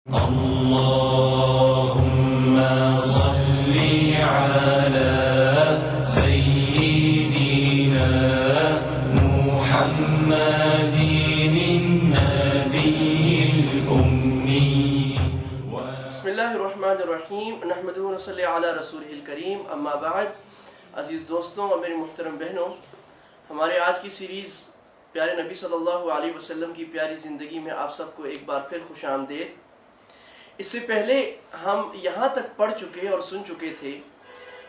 اللهم صل على سيدنا محمد النبي الأمي بسم اللہ الرحمن الرحیم نحمدہ و نصلی علی رسولہ الکریم اما بعد. عزیز دوستوں اور میری محترم بہنوں، ہمارے آج کی سیریز پیارے نبی صلی اللہ علیہ وسلم کی پیاری زندگی میں آپ سب کو ایک بار پھر خوش آمدید. اس سے پہلے ہم یہاں تک پڑھ چکے اور سن چکے تھے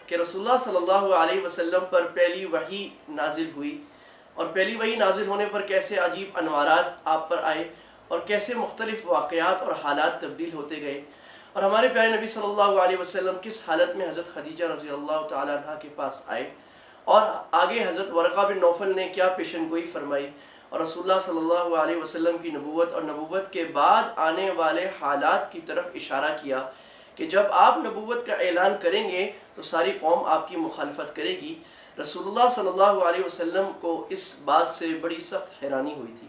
کہ رسول اللہ صلی اللہ علیہ وسلم پر پہلی وحی نازل ہوئی، اور پہلی وحی نازل ہونے پر کیسے عجیب انوارات آپ پر آئے اور کیسے مختلف واقعات اور حالات تبدیل ہوتے گئے، اور ہمارے پیارے نبی صلی اللہ علیہ وسلم کس حالت میں حضرت خدیجہ رضی اللہ تعالیٰ عنہ کے پاس آئے، اور آگے حضرت ورقہ بن نوفل نے کیا پیشن گوئی فرمائی، اور رسول اللہ صلی اللہ علیہ وسلم کی نبوت اور نبوت کے بعد آنے والے حالات کی طرف اشارہ کیا کہ جب آپ نبوت کا اعلان کریں گے تو ساری قوم آپ کی مخالفت کرے گی. رسول اللہ صلی اللہ علیہ وسلم کو اس بات سے بڑی سخت حیرانی ہوئی تھی.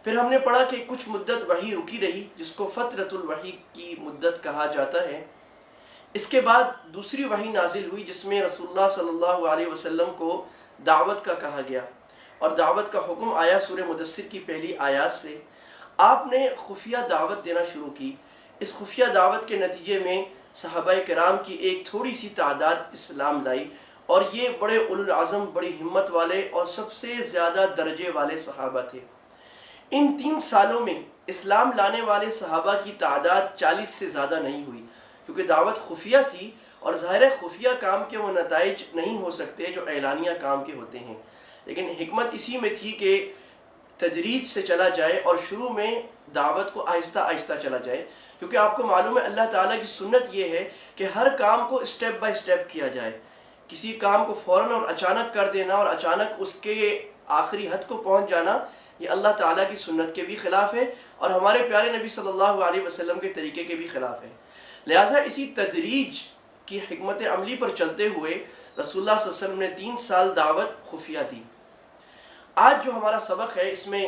پھر ہم نے پڑھا کہ کچھ مدت وحی رکی رہی، جس کو فترۃ الوحی کی مدت کہا جاتا ہے. اس کے بعد دوسری وحی نازل ہوئی جس میں رسول اللہ صلی اللہ علیہ وسلم کو دعوت کا کہا گیا، اور دعوت کا حکم آیا سورہ مدثر کی پہلی آیات سے. آپ نے خفیہ دعوت دینا شروع کی. اس خفیہ دعوت کے نتیجے میں صحابہ کرام کی ایک تھوڑی سی تعداد اسلام لائی، اور یہ بڑے اولو العزم، بڑی ہمت والے اور سب سے زیادہ درجے والے صحابہ تھے. ان 3 سالوں میں اسلام لانے والے صحابہ کی تعداد 40 سے زیادہ نہیں ہوئی، کیونکہ دعوت خفیہ تھی، اور ظاہر خفیہ کام کے وہ نتائج نہیں ہو سکتے جو اعلانیہ کام کے ہوتے ہیں. لیکن حکمت اسی میں تھی کہ تدریج سے چلا جائے اور شروع میں دعوت کو آہستہ آہستہ چلا جائے، کیونکہ آپ کو معلوم ہے اللہ تعالیٰ کی سنت یہ ہے کہ ہر کام کو اسٹیپ بائی اسٹیپ کیا جائے. کسی کام کو فوراً اور اچانک کر دینا اور اچانک اس کے آخری حد کو پہنچ جانا، یہ اللہ تعالیٰ کی سنت کے بھی خلاف ہے اور ہمارے پیارے نبی صلی اللہ علیہ وسلم کے طریقے کے بھی خلاف ہے. لہٰذا اسی تدریج کی حکمت عملی پر چلتے ہوئے رسول اللہ صلی اللہ علیہ وسلم نے 3 سال دعوت خفیہ دی. آج جو ہمارا سبق ہے اس میں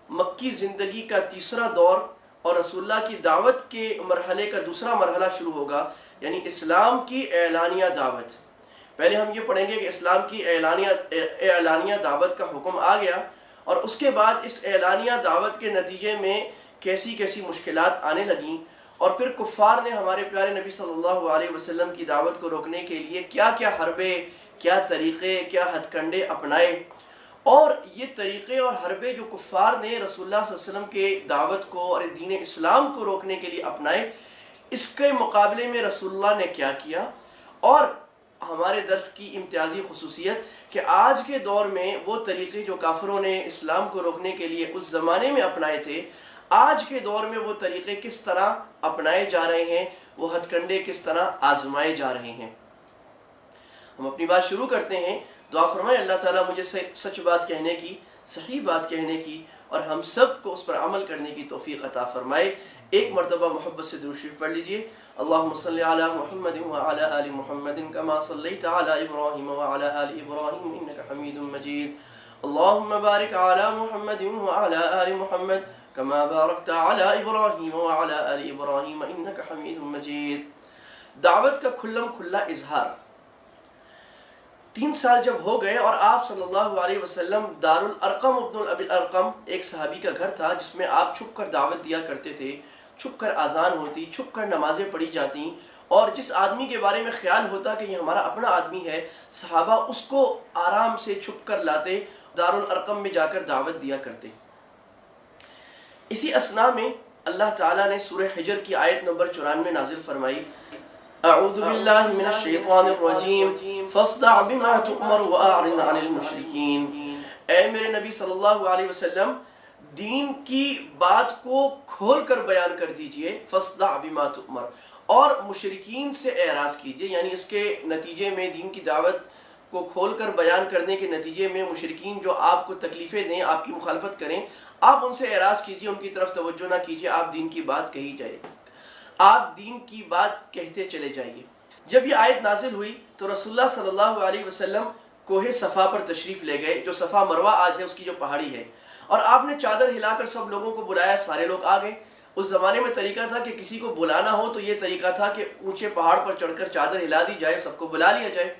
مکی زندگی کا تیسرا دور اور رسول اللہ کی دعوت کے مرحلے کا دوسرا مرحلہ شروع ہوگا، یعنی اسلام کی اعلانیہ دعوت. پہلے ہم یہ پڑھیں گے کہ اسلام کی اعلانیہ دعوت کا حکم آ گیا، اور اس کے بعد اس اعلانیہ دعوت کے نتیجے میں کیسی کیسی مشکلات آنے لگیں، اور پھر کفار نے ہمارے پیارے نبی صلی اللہ علیہ وسلم کی دعوت کو روکنے کے لیے کیا کیا حربے، کیا طریقے، کیا ہتھ کنڈے اپنائے. اور یہ طریقے اور حربے جو کفار نے رسول اللہ صلی اللہ علیہ وسلم کے دعوت کو اور دین اسلام کو روکنے کے لیے اپنائے، اس کے مقابلے میں رسول اللہ نے کیا کیا. اور ہمارے درس کی امتیازی خصوصیت کہ آج کے دور میں وہ طریقے جو کافروں نے اسلام کو روکنے کے لیے اس زمانے میں اپنائے تھے، آج کے دور میں وہ طریقے کس طرح اپنائے جا رہے ہیں، وہ ہتھ کنڈے کس طرح آزمائے جا رہے ہیں. ہم اپنی بات شروع کرتے ہیں. دعا فرمائے اللہ تعالیٰ مجھے سچ بات کہنے کی، صحیح بات کہنے کی، اور ہم سب کو اس پر عمل کرنے کی توفیق عطا فرمائے. ایک مرتبہ محبت سے درود شریف پڑھ لیجئے. اللہم صلی علی محمد وعلی آل محمد کما صلیت علی ابراہیم وعلی آل ابراہیم انک حمید مجید. اللہم بارک علی محمد وعلی آل محمد کما بارکت علی ابراہیم وعلی آل ابراہیم انک حمید مجید. دعوت کا کھلم کھلا اظہار. 3 سال جب ہو گئے اور آپ صلی اللہ علیہ وسلم دارالارقم ابن ابی الارقم ایک صحابی کا گھر تھا جس میں آپ چھپ کر دعوت دیا کرتے تھے، چھپ کر اذان ہوتی، چھپ کر نمازیں پڑھی جاتی، اور جس آدمی کے بارے میں خیال ہوتا کہ یہ ہمارا اپنا آدمی ہے، صحابہ اس کو آرام سے چھپ کر لاتے، دارالارقم میں جا کر دعوت دیا کرتے. اسی اثناء میں اللہ تعالیٰ نے سورہ حجر کی آیت نمبر 94 نازل فرمائی. اعوذ باللہ من الشیطان الرجیم فاصدع بما تؤمر واعرض عن المشرکین. اے میرے نبی صلی اللہ علیہ وسلم، دین کی بات کو کھول کر بیان کر دیجئے، فاصدع بما تؤمر، اور مشرکین سے اعراض کیجئے. یعنی اس کے نتیجے میں دین کی دعوت کو کھول کر بیان کرنے کے نتیجے میں مشرکین جو آپ کو تکلیفیں دیں، آپ کی مخالفت کریں، آپ ان سے اعراض کیجئے، ان کی طرف توجہ نہ کیجئے. آپ دین کی بات کہی جائے، آپ دین کی بات کہتے چلے جائیے. جب یہ آیت نازل ہوئی تو رسول اللہ صلی اللہ علیہ وسلم کوہ صفا پر تشریف لے گئے، جو صفا مروہ آج ہے اس کی جو پہاڑی ہے، اور آپ نے چادر ہلا کر سب لوگوں کو بلایا. سارے لوگ آ گئے. اس زمانے میں طریقہ تھا کہ کسی کو بلانا ہو تو یہ طریقہ تھا کہ اونچے پہاڑ پر چڑھ کر چادر ہلا دی جائے، سب کو بلا لیا جائے۔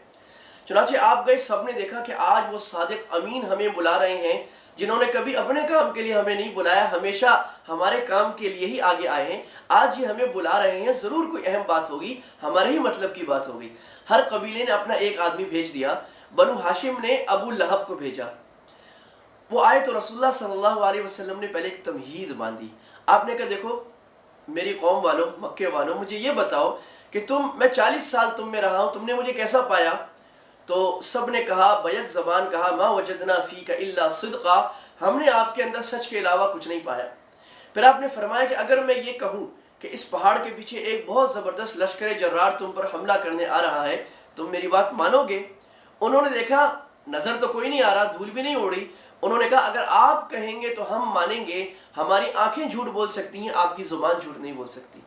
چنانچہ آپ گئے، سب نے دیکھا کہ آج وہ صادق امین ہمیں بلا رہے ہیں، جنہوں نے کبھی اپنے کام کے لیے ہمیں نہیں بلایا، ہمیشہ ہمارے کام کے لیے ہی آگے آئے ہیں، آج یہ ہمیں بلا رہے ہیں، ضرور کوئی اہم بات ہوگی، ہمارے ہی مطلب کی بات ہوگی۔ ہر قبیلے نے اپنا ایک آدمی بھیج دیا۔ بنو ہاشم نے ابو لہب کو بھیجا۔ وہ آئے تو رسول اللہ صلی اللہ علیہ وسلم نے پہلے ایک تمہید باندھی۔ آپ نے کہا دیکھو میری قوم والوں، مکے والوں، مجھے یہ بتاؤ کہ میں 40 سال تم میں رہا ہوں، تم نے مجھے کیسا پایا؟ تو سب نے کہا، بیک زبان کہا، ما وجدنا فیک الا صدقا، ہم نے آپ کے اندر سچ کے علاوہ کچھ نہیں پایا۔ پھر آپ نے فرمایا کہ اگر میں یہ کہوں کہ اس پہاڑ کے پیچھے ایک بہت زبردست لشکر جرار تم پر حملہ کرنے آ رہا ہے، تم میری بات مانو گے؟ انہوں نے دیکھا نظر تو کوئی نہیں آ رہا، دھول بھی نہیں اڑی، انہوں نے کہا اگر آپ کہیں گے تو ہم مانیں گے، ہماری آنکھیں جھوٹ بول سکتی ہیں، آپ کی زبان جھوٹ نہیں بول سکتی۔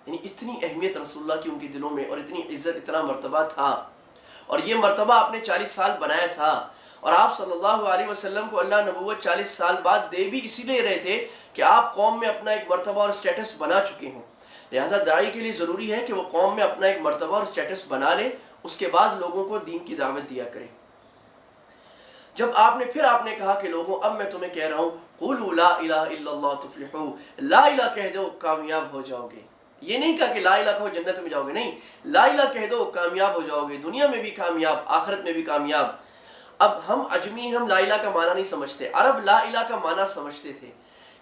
یعنی اتنی اہمیت رسول اللہ کی ان کے دلوں میں، اور اتنی عزت، اتنا مرتبہ تھا، اور یہ مرتبہ آپ نے 40 سال بنایا تھا۔ اور آپ صلی اللہ علیہ وسلم کو اللہ نبوت 40 سال بعد دے بھی اسی لیے رہے تھے کہ آپ قوم میں اپنا ایک مرتبہ اور سٹیٹس بنا چکے ہوں۔ لہٰذا داعی کے لیے ضروری ہے کہ وہ قوم میں اپنا ایک مرتبہ اور سٹیٹس بنا لے، اس کے بعد لوگوں کو دین کی دعوت دیا کرے۔ جب آپ نے کہا کہ لوگوں اب میں تمہیں کہہ رہا ہوں، قولوا لا الہ الا اللہ تفلحوا، لا الہ کہہ دو کامیاب ہو جاؤ گے۔ یہ نہیں کہا کہ لا الہ کہو جنت میں جاؤ گے، نہیں، لا الہ کہہ دو کامیاب ہو جاؤ گے، دنیا میں بھی کامیاب، آخرت میں بھی کامیاب۔ اب ہم اجمی، ہم لا الہ کا معنی نہیں سمجھتے، عرب لا الہ کا معنی سمجھتے تھے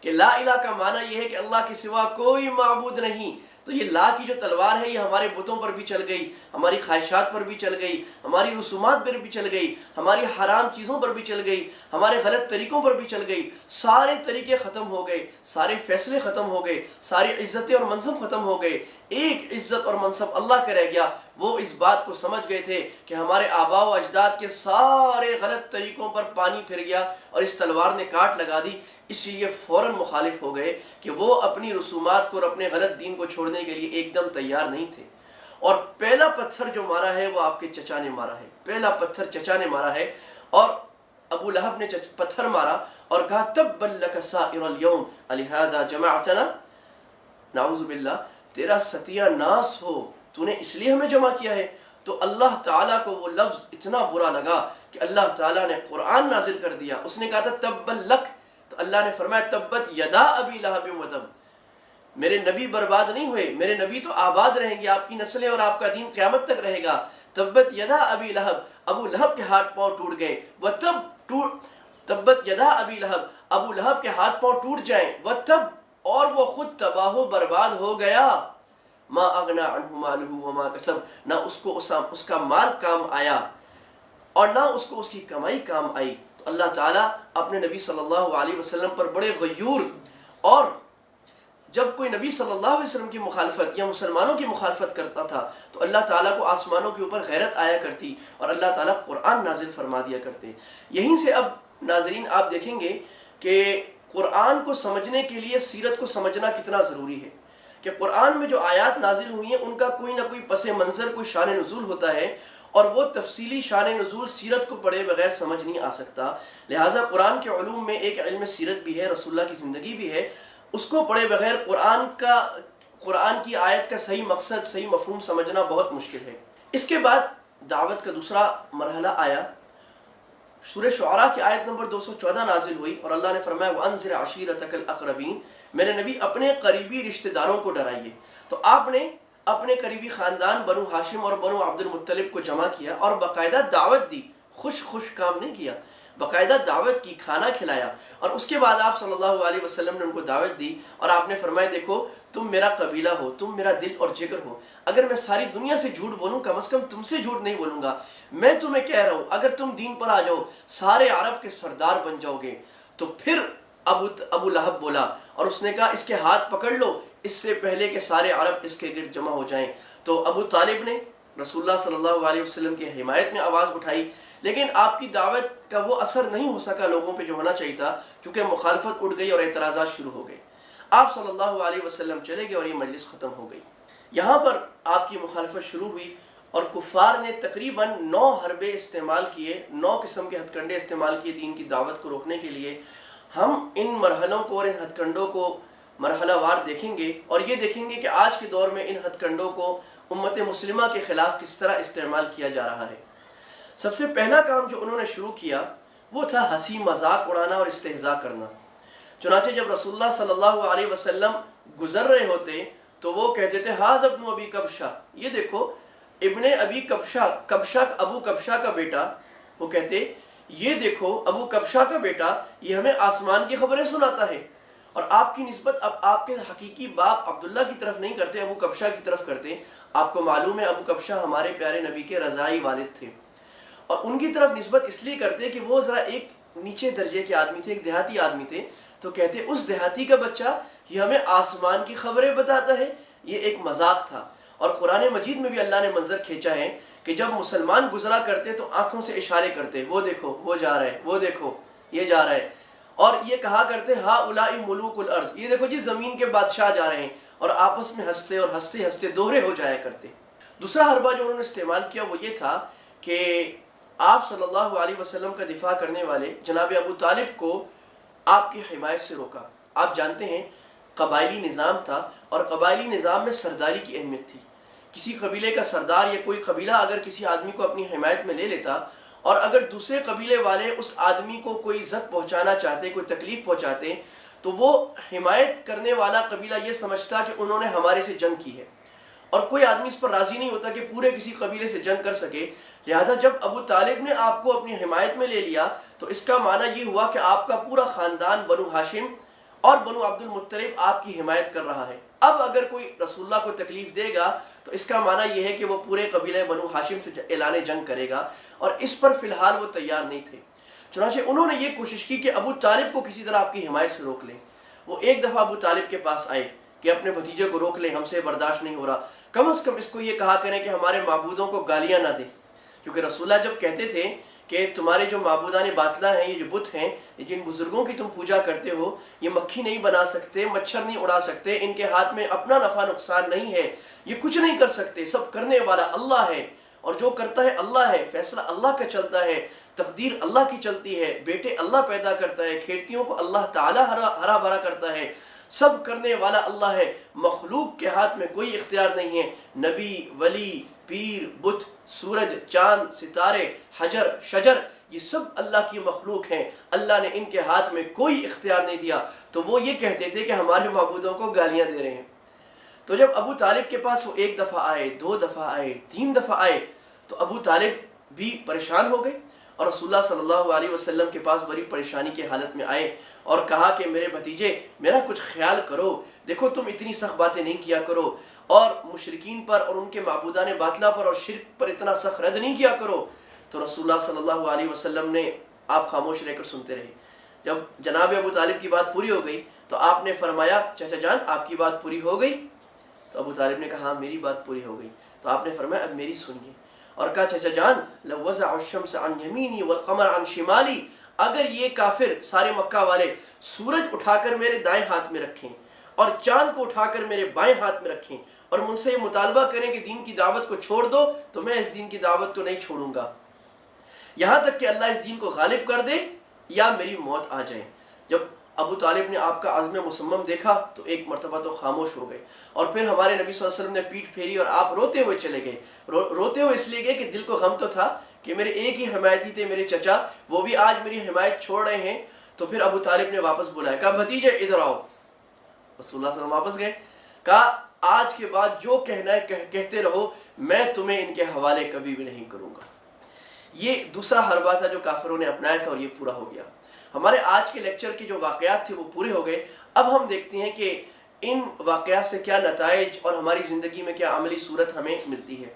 کہ لا الہ کا معنی یہ ہے کہ اللہ کے سوا کوئی معبود نہیں۔ تو یہ لا کی جو تلوار ہے یہ ہمارے بتوں پر بھی چل گئی، ہماری خواہشات پر بھی چل گئی، ہماری رسومات پر بھی چل گئی، ہماری حرام چیزوں پر بھی چل گئی، ہمارے غلط طریقوں پر بھی چل گئی۔ سارے طریقے ختم ہو گئے، سارے فیصلے ختم ہو گئے، ساری عزتیں اور منصب ختم ہو گئے، ایک عزت اور منصب اللہ کا رہ گیا۔ وہ اس بات کو سمجھ گئے تھے کہ ہمارے آباء و اجداد کے سارے غلط طریقوں پر پانی پھر گیا اور اس تلوار نے کاٹ لگا دی، اس لیے فوراً مخالف ہو گئے کہ وہ اپنی رسومات کو اور اپنے غلط دین کو چھوڑنے کے لیے ایک دم تیار نہیں تھے۔ اور پہلا پتھر جو مارا ہے وہ آپ کے چچا نے مارا ہے، پہلا پتھر چچا نے مارا ہے، اور ابو لہب نے پتھر مارا اور کہا تبا لک سائر اليوم لہذا جمعتنا، نعوذ باللہ، تیرا ستیہ ناس ہو، تو نے اس لیے ہمیں جمع کیا ہے۔ تو اللہ تعالیٰ کو وہ لفظ اتنا برا لگا کہ اللہ تعالیٰ نے قرآن نازل کر دیا۔ اس نے کہا تھا تبا لک، تو اللہ نے فرمایا تبت یدا ابی لہب وتب، میرے نبی برباد نہیں ہوئے، میرے نبی تو آباد رہیں گے، آپ کی نسلیں اور آپ کا دین قیامت تک رہے گا۔ تبت یدا ابی لہب، ابو لہب کے ہاتھ پاؤں ٹوٹ گئے، تبت یدا ابی لہب، ابو لہب کے ہاتھ پاؤں ٹوٹ جائیں، وتب، اور وہ خود تباہ و برباد ہو گیا۔ ما اغنا عنہ مالہ وما کسب، نہ اس کو اس کا مال کام آیا اور نہ اس کو اس کی کمائی کام آئی۔ تو اللہ تعالیٰ اپنے نبی صلی اللہ علیہ وسلم پر بڑے غیور، اور جب کوئی نبی صلی اللہ علیہ وسلم کی مخالفت یا مسلمانوں کی مخالفت کرتا تھا تو اللہ تعالیٰ کو آسمانوں کے اوپر غیرت آیا کرتی اور اللہ تعالیٰ قرآن نازل فرما دیا کرتے۔ یہیں سے اب ناظرین آپ دیکھیں گے کہ قرآن کو سمجھنے کے لیے سیرت کو سمجھنا کتنا ضروری ہے، کہ قرآن میں جو آیات نازل ہوئی ہیں ان کا کوئی نہ کوئی پس منظر، کوئی شان نزول ہوتا ہے، اور وہ تفصیلی شان نزول سیرت کو پڑھے بغیر سمجھ نہیں آ سکتا۔ لہٰذا قرآن کے علوم میں ایک علم سیرت بھی ہے، رسول اللہ کی زندگی بھی ہے، اس کو پڑھے بغیر قرآن کی آیت کا صحیح مقصد، صحیح مفہوم سمجھنا بہت مشکل ہے۔ اس کے بعد دعوت کا دوسرا مرحلہ آیا، سورہ شعراء کی آیت نمبر 214 نازل ہوئی، اور اللہ نے فرمایا وَأَنذِرْ عَشِيرَتَكَ الْأَقْرَبِينَ، میرے نبی اپنے قریبی رشتہ داروں کو ڈرائیے۔ تو آپ نے اپنے قریبی خاندان بنو ہاشم اور بنو عبد المطلب کو جمع کیا اور باقاعدہ دعوت دی، خوش کام نہیں کیا، باقاعدہ دعوت کی، کھانا کھلایا، اور اس کے بعد آپ صلی اللہ علیہ وسلم نے ان کو دعوت دی اور آپ نے فرمایا دیکھو تم میرا قبیلہ ہو، تم میرا دل اور جگر ہو، اگر میں ساری دنیا سے جھوٹ بولوں کم از کم تم سے جھوٹ نہیں بولوں گا۔ میں تمہیں کہہ رہا ہوں اگر تم دین پر آ جاؤ، سارے عرب کے سردار بن جاؤ گے۔ تو پھر ابو لہب بولا اور اس نے کہا اس کے ہاتھ پکڑ لو اس سے پہلے کہ سارے عرب اس کے گرد جمع ہو جائیں۔ تو ابو طالب نے رسول اللہ صلی اللہ علیہ وسلم کی حمایت میں آواز اٹھائی، لیکن آپ کی دعوت کا وہ اثر نہیں ہو سکا لوگوں پہ جو ہونا چاہیے تھا، کیونکہ مخالفت اٹھ گئی اور اعتراضات شروع ہو گئے۔ آپ صلی اللہ علیہ وسلم چلے گئے اور یہ مجلس ختم ہو گئی۔ یہاں پر آپ کی مخالفت شروع ہوئی اور کفار نے تقریباً 9 حربے استعمال کیے، 9 قسم کے ہتھ کنڈے استعمال کیے دین کی دعوت کو روکنے کے لیے۔ ہم ان مرحلوں کو اور ان ہتھ کنڈوں کو مرحلہ وار دیکھیں گے اور یہ دیکھیں گے کہ آج کے دور میں ان ہتھ کنڈوں کو امت مسلمہ کے خلاف کس طرح استعمال کیا جا رہا ہے۔ سب سے پہلا کام جو انہوں نے شروع کیا وہ تھا ہنسی مذاق اڑانا اور استہزاء کرنا۔ چنانچہ جب رسول اللہ صلی اللہ علیہ وسلم گزر رہے ہوتے تو وہ کہتے تھے ہاذ ابن ابی کبشہ، یہ دیکھو ابن ابی کبشہ ابو کبشہ کا بیٹا، وہ کہتے یہ دیکھو ابو کبشہ کا بیٹا یہ ہمیں آسمان کی خبریں سناتا ہے، اور آپ کی نسبت اب آپ کے حقیقی باپ عبداللہ کی طرف نہیں کرتے، ابو کبشہ کی طرف کرتے۔ آپ کو معلوم ہے ابو کبشہ ہمارے پیارے نبی کے رضائی والد تھے، اور ان کی طرف نسبت اس لیے کرتے کہ وہ ذرا ایک نیچے درجے کے آدمی تھے، ایک دیہاتی آدمی تھے، تو کہتے اس دیہاتی کا بچہ یہ ہمیں آسمان کی خبریں بتاتا ہے۔ یہ ایک مذاق تھا، اور قرآن مجید میں بھی اللہ نے منظر کھینچا ہے کہ جب مسلمان گزرا کرتے تو آنکھوں سے اشارے کرتے، وہ دیکھو وہ جا رہا ہے، وہ دیکھو یہ جا رہا ہے، اور یہ کہا کرتے ہا اولائی ملوک الارض، یہ دیکھو جی زمین کے بادشاہ جا رہے ہیں، اور آپس میں ہنستے اور ہنستے ہنستے دوہرے ہو جایا کرتے۔ دوسرا حربہ جو انہوں نے استعمال کیا وہ یہ تھا کہ آپ صلی اللہ علیہ وسلم کا دفاع کرنے والے جناب ابو طالب کو آپ کی حمایت سے روکا۔ آپ جانتے ہیں قبائلی نظام تھا، اور قبائلی نظام میں سرداری کی اہمیت تھی۔ کسی قبیلے کا سردار یا کوئی قبیلہ اگر کسی آدمی کو اپنی حمایت میں لے لیتا، اور اگر دوسرے قبیلے والے اس آدمی کو کوئی عزت پہنچانا چاہتے، کوئی تکلیف پہنچاتے، تو وہ حمایت کرنے والا قبیلہ یہ سمجھتا کہ انہوں نے ہمارے سے جنگ کی ہے، اور کوئی آدمی اس پر راضی نہیں ہوتا کہ پورے کسی قبیلے سے جنگ کر سکے۔ لہذا جب ابو طالب نے آپ کو اپنی حمایت میں لے لیا تو اس کا معنی یہ ہوا کہ آپ کا پورا خاندان بنو ہاشم اور بنو عبد المطلب آپ کی حمایت کر رہا ہے۔ اب اگر کوئی رسول اللہ کو تکلیف دے گا تو اس کا معنی یہ ہے کہ وہ پورے قبیلہ بنو ہاشم سے اعلان جنگ کرے گا، اور اس پر فی الحال وہ تیار نہیں تھے۔ چنانچہ انہوں نے یہ کوشش کی کہ ابو طالب کو کسی طرح آپ کی حمایت سے روک لیں۔ وہ ایک دفعہ ابو طالب کے پاس آئے کہ اپنے بھتیجے کو روک لیں، ہم سے برداشت نہیں ہو رہا، کم از کم اس کو یہ کہا کریں کہ ہمارے معبودوں کو گالیاں نہ دیں، کیونکہ رسول اللہ جب کہتے تھے کہ تمہارے جو معبودان باطلہ ہیں، یہ جو بت ہیں، یہ جن بزرگوں کی تم پوجا کرتے ہو، یہ مکھی نہیں بنا سکتے، مچھر نہیں اڑا سکتے، ان کے ہاتھ میں اپنا نفع نقصان نہیں ہے، یہ کچھ نہیں کر سکتے، سب کرنے والا اللہ ہے، اور جو کرتا ہے اللہ ہے، فیصلہ اللہ کا چلتا ہے، تقدیر اللہ کی چلتی ہے، بیٹے اللہ پیدا کرتا ہے، کھیتیوں کو اللہ تعالیٰ ہرا بھرا کرتا ہے، سب کرنے والا اللہ ہے، مخلوق کے ہاتھ میں کوئی اختیار نہیں ہے۔ نبی، ولی، پیر، بت، سورج، چاند، ستارے، حجر، شجر، یہ سب اللہ کی مخلوق ہیں، اللہ نے ان کے ہاتھ میں کوئی اختیار نہیں دیا۔ تو وہ یہ کہتے تھے کہ ہمارے معبودوں کو گالیاں دے رہے ہیں۔ تو جب ابو طالب کے پاس وہ ایک دفعہ آئے، دو دفعہ آئے، تین دفعہ آئے، تو ابو طالب بھی پریشان ہو گئے، اور رسول اللہ صلی اللہ علیہ وسلم کے پاس بڑی پریشانی کی حالت میں آئے اور کہا کہ میرے بھتیجے میرا کچھ خیال کرو، دیکھو تم اتنی سخت باتیں نہیں کیا کرو، اور مشرکین پر اور ان کے معبودان باطلہ پر اور شرک پر اتنا سخت رد نہیں کیا کرو۔ تو رسول اللہ صلی اللہ علیہ وسلم نے آپ خاموش رہ کر سنتے رہے۔ جب جناب ابو طالب کی بات پوری ہو گئی تو آپ نے فرمایا چچا جان آپ کی بات پوری ہو گئی؟ تو ابو طالب نے کہا ہاں میری بات پوری ہو گئی۔ تو آپ نے فرمایا اب میری سنیے، اور کہا چچا جان لو وضع الشمس عن یمینی والقمر عن شمالی، اگر یہ کافر سارے مکہ والے سورج اٹھا کر میرے دائیں ہاتھ میں رکھیں اور چاند کو اٹھا کر میرے بائیں ہاتھ میں رکھیں اور مجھ سے یہ مطالبہ کریں کہ دین کی دعوت کو چھوڑ دو، تو میں اس دین کی دعوت کو نہیں چھوڑوں گا یہاں تک کہ اللہ اس دین کو غالب کر دے یا میری موت آ جائے۔ جب ابو طالب نے آپ کا عزم مصمم دیکھا تو ایک مرتبہ تو خاموش ہو گئے، اور پھر ہمارے نبی صلی اللہ علیہ وسلم نے پیٹھ پھیری اور آپ روتے ہوئے چلے گئے۔ روتے ہوئے اس لیے گئے کہ دل کو غم تو تھا کہ میرے ایک ہی حمایتی تھے میرے چچا، وہ بھی آج میری حمایت چھوڑ رہے ہیں۔ تو پھر ابو طالب نے واپس بلایا، کہا بھتیجے ادھر آؤ۔ رسول اللہ صلی اللہ علیہ وسلم واپس گئے، کہا آج کے بعد جو کہنا ہے کہتے رہو، میں تمہیں ان کے حوالے کبھی بھی نہیں کروں گا۔ یہ دوسرا حربہ تھا جو کافروں نے اپنایا تھا، اور یہ پورا ہو گیا۔ ہمارے آج کے لیکچر کے جو واقعات تھے وہ پورے ہو گئے۔ اب ہم دیکھتے ہیں کہ ان واقعات سے کیا نتائج اور ہماری زندگی میں کیا عملی صورت ہمیں ملتی ہے۔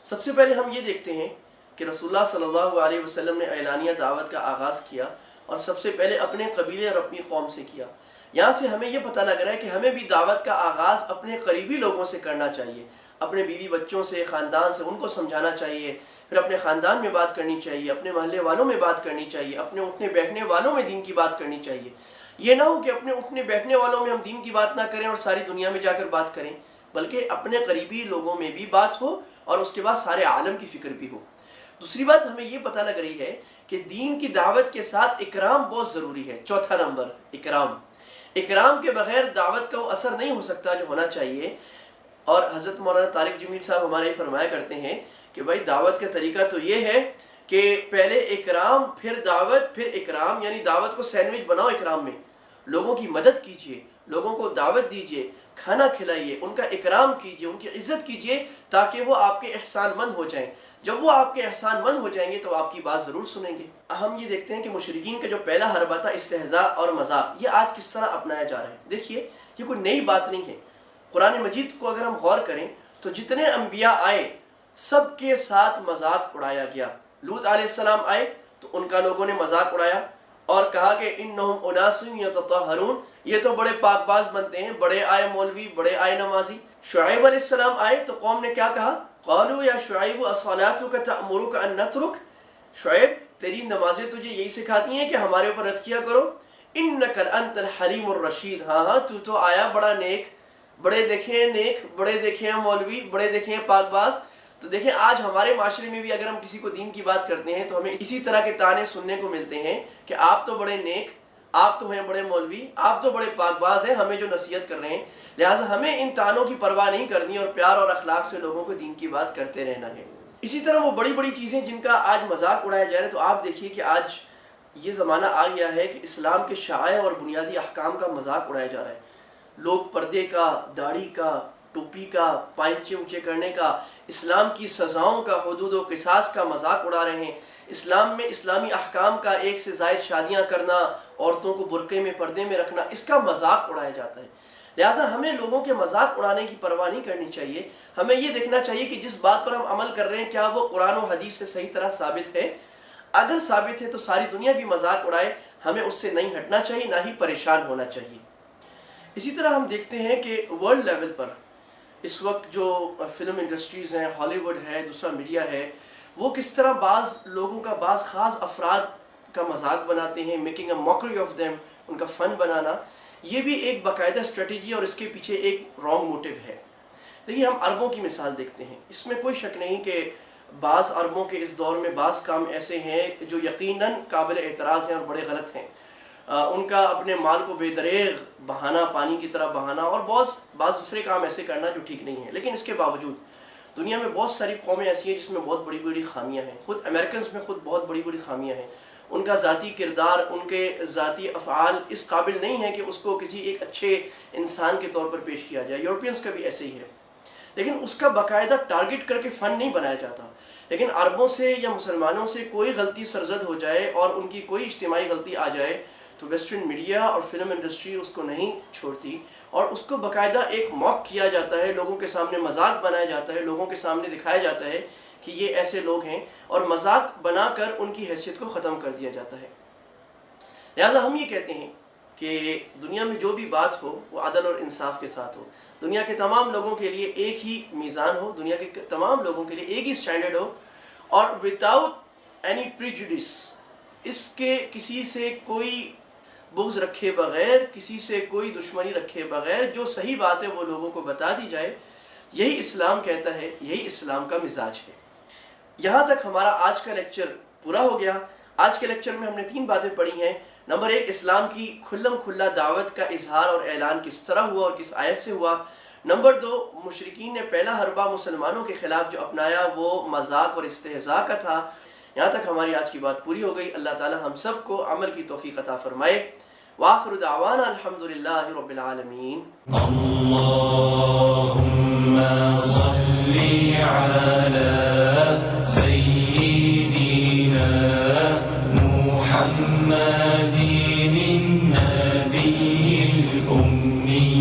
سب سے پہلے ہم یہ دیکھتے ہیں کہ رسول اللہ صلی اللہ علیہ وسلم نے اعلانیہ دعوت کا آغاز کیا، اور سب سے پہلے اپنے قبیلے اور اپنی قوم سے کیا۔ یہاں سے ہمیں یہ پتہ لگ رہا ہے کہ ہمیں بھی دعوت کا آغاز اپنے قریبی لوگوں سے کرنا چاہیے، اپنے بیوی بچوں سے، خاندان سے، ان کو سمجھانا چاہیے، پھر اپنے خاندان میں بات کرنی چاہیے، اپنے محلے والوں میں بات کرنی چاہیے، اپنے اٹھنے بیٹھنے والوں میں دین کی بات کرنی چاہیے۔ یہ نہ ہو کہ اپنے اٹھنے بیٹھنے والوں میں ہم دین کی بات نہ کریں اور ساری دنیا میں جا کر بات کریں، بلکہ اپنے قریبی لوگوں میں بھی بات ہو اور اس کے بعد سارے عالم کی فکر بھی ہو۔ دوسری بات ہمیں یہ پتہ لگ رہی ہے کہ دین کی دعوت کے ساتھ اکرام بہت ضروری ہے۔ چوتھا نمبر، اکرام۔ اکرام کے بغیر دعوت کا وہ اثر نہیں ہو سکتا جو ہونا چاہیے. اور حضرت مولانا طارق جمیل صاحب ہمارے فرمایا کرتے ہیں کہ بھائی دعوت کا طریقہ تو یہ ہے کہ پہلے اکرام پھر دعوت پھر اکرام، یعنی دعوت کو سینڈوچ بناؤ اکرام میں، لوگوں کی مدد کیجئے، لوگوں کو دعوت دیجئے، کھانا کھلائیے، ان کا اکرام کیجئے، ان کی عزت کیجئے تاکہ وہ آپ کے احسان مند ہو جائیں. جب وہ آپ کے احسان مند ہو جائیں گے تو آپ کی بات ضرور سنیں گے. ہم یہ دیکھتے ہیں کہ مشرکین کا جو پہلا حربہ تھا استہزاء اور مذاق، یہ آج کس طرح اپنایا جا رہا ہے. دیکھیے یہ کوئی نئی بات نہیں ہے. قرآن مجید کو اگر ہم غور کریں تو جتنے انبیاء آئے سب کے ساتھ مذاق اڑایا گیا. لوط علیہ السلام آئے تو ان کا لوگوں نے مذاق اڑایا اور کہا کہ انہم اناس یتطہرون، یہ تو بڑے پاک باز بنتے ہیں، بڑے آئے مولوی، بڑے آئے نمازی. شعیب علیہ السلام آئے تو قوم نے کیا کہا؟ قالوا یا شعیب اصلاتک تأمرک ان نترک، شعیب تیری نمازیں تجھے یہی سکھاتی ہیں کہ ہمارے اوپر رد کیا کرو. انک انت الحلیم الرشید، ہاں تو تو آیا بڑا نیک، بڑے دیکھے ہیں نیک، بڑے دیکھے ہیں مولوی، بڑے دیکھے ہیں پاک باز. تو دیکھیں آج ہمارے معاشرے میں بھی اگر ہم کسی کو دین کی بات کرتے ہیں تو ہمیں اسی طرح کے تانے سننے کو ملتے ہیں کہ آپ تو بڑے نیک، آپ تو ہیں بڑے مولوی، آپ تو بڑے پاک باز ہیں، ہمیں جو نصیحت کر رہے ہیں. لہٰذا ہمیں ان تانوں کی پرواہ نہیں کرنی اور پیار اور اخلاق سے لوگوں کو دین کی بات کرتے رہنا ہے. اسی طرح وہ بڑی بڑی چیزیں جن کا آج مذاق اڑایا جا رہا ہے، تو آپ دیکھیے کہ آج یہ زمانہ آ گیا ہے کہ اسلام کے شعائع اور بنیادی احکام کا مذاق اڑایا جا رہا ہے. لوگ پردے کا، داڑھی کا، ٹوپی کا، پائنچے اونچے کرنے کا، اسلام کی سزاؤں کا، حدود و قصاص کا مذاق اڑا رہے ہیں. اسلام میں اسلامی احکام کا ایک سے زائد شادیاں کرنا، عورتوں کو برقعے میں پردے میں رکھنا، اس کا مذاق اڑایا جاتا ہے. لہٰذا ہمیں لوگوں کے مذاق اڑانے کی پرواہ نہیں کرنی چاہیے. ہمیں یہ دیکھنا چاہیے کہ جس بات پر ہم عمل کر رہے ہیں کیا وہ قرآن و حدیث سے صحیح طرح ثابت ہے. اگر ثابت ہے تو ساری دنیا بھی مذاق اڑائے، ہمیں اس سے نہیں ہٹنا چاہیے، نہ ہی پریشان ہونا چاہیے. اسی طرح ہم دیکھتے ہیں کہ ورلڈ لیول پر اس وقت جو فلم انڈسٹریز ہیں، ہالی ووڈ ہے، دوسرا میڈیا ہے، وہ کس طرح بعض لوگوں کا، بعض خاص افراد کا مذاق بناتے ہیں، میکنگ اے موکری آف دیم، ان کا فن بنانا. یہ بھی ایک باقاعدہ اسٹریٹجی اور اس کے پیچھے ایک رانگ موٹیو ہے. دیکھیے ہم عربوں کی مثال دیکھتے ہیں، اس میں کوئی شک نہیں کہ بعض عربوں کے اس دور میں بعض کام ایسے ہیں جو یقیناً قابل اعتراض ہیں اور بڑے غلط ہیں. ان کا اپنے مال کو بے دریغ بہانا، پانی کی طرح بہانا، اور بعض دوسرے کام ایسے کرنا جو ٹھیک نہیں ہے. لیکن اس کے باوجود دنیا میں بہت ساری قومیں ایسی ہیں جس میں بہت بڑی بڑی خامیاں ہیں. خود امریکنز میں خود بہت بڑی بڑی خامیاں ہیں. ان کا ذاتی کردار، ان کے ذاتی افعال اس قابل نہیں ہے کہ اس کو کسی ایک اچھے انسان کے طور پر پیش کیا جائے. یورپینز کا بھی ایسے ہی ہے، لیکن اس کا باقاعدہ ٹارگٹ کر کے فن نہیں بنایا جاتا. لیکن عربوں سے یا مسلمانوں سے کوئی غلطی سرزد ہو جائے اور ان کی کوئی اجتماعی غلطی آ جائے تو ویسٹرن میڈیا اور فلم انڈسٹری اس کو نہیں چھوڑتی اور اس کو باقاعدہ ایک موک کیا جاتا ہے، لوگوں کے سامنے مذاق بنایا جاتا ہے، لوگوں کے سامنے دکھایا جاتا ہے کہ یہ ایسے لوگ ہیں، اور مذاق بنا کر ان کی حیثیت کو ختم کر دیا جاتا ہے. لہٰذا ہم یہ کہتے ہیں کہ دنیا میں جو بھی بات ہو وہ عدل اور انصاف کے ساتھ ہو. دنیا کے تمام لوگوں کے لیے ایک ہی میزان ہو، دنیا کے تمام لوگوں کے لیے ایک ہی اسٹینڈرڈ ہو، اور وداؤٹ اینی پریجوڈس، اس کے کسی سے کوئی بغض رکھے بغیر، کسی سے کوئی دشمنی رکھے بغیر جو صحیح بات ہے وہ لوگوں کو بتا دی جائے. یہی اسلام کہتا ہے، یہی اسلام کا مزاج ہے. یہاں تک ہمارا آج کا لیکچر پورا ہو گیا. آج کے لیکچر میں ہم نے 3 باتیں پڑھی ہیں. نمبر 1، اسلام کی کھلم کھلا دعوت کا اظہار اور اعلان کس طرح ہوا اور کس آیت سے ہوا. نمبر 2، مشرکین نے پہلا حربہ مسلمانوں کے خلاف جو اپنایا وہ مذاق اور استہزاء کا تھا. یہاں تک ہماری آج کی بات پوری ہو گئی. اللہ تعالی ہم سب کو عمل کی توفیق عطا فرمائے. وآخر دعوانا الحمدللہ رب العالمین. اللهم صل على سيدنا محمد النبي الأمي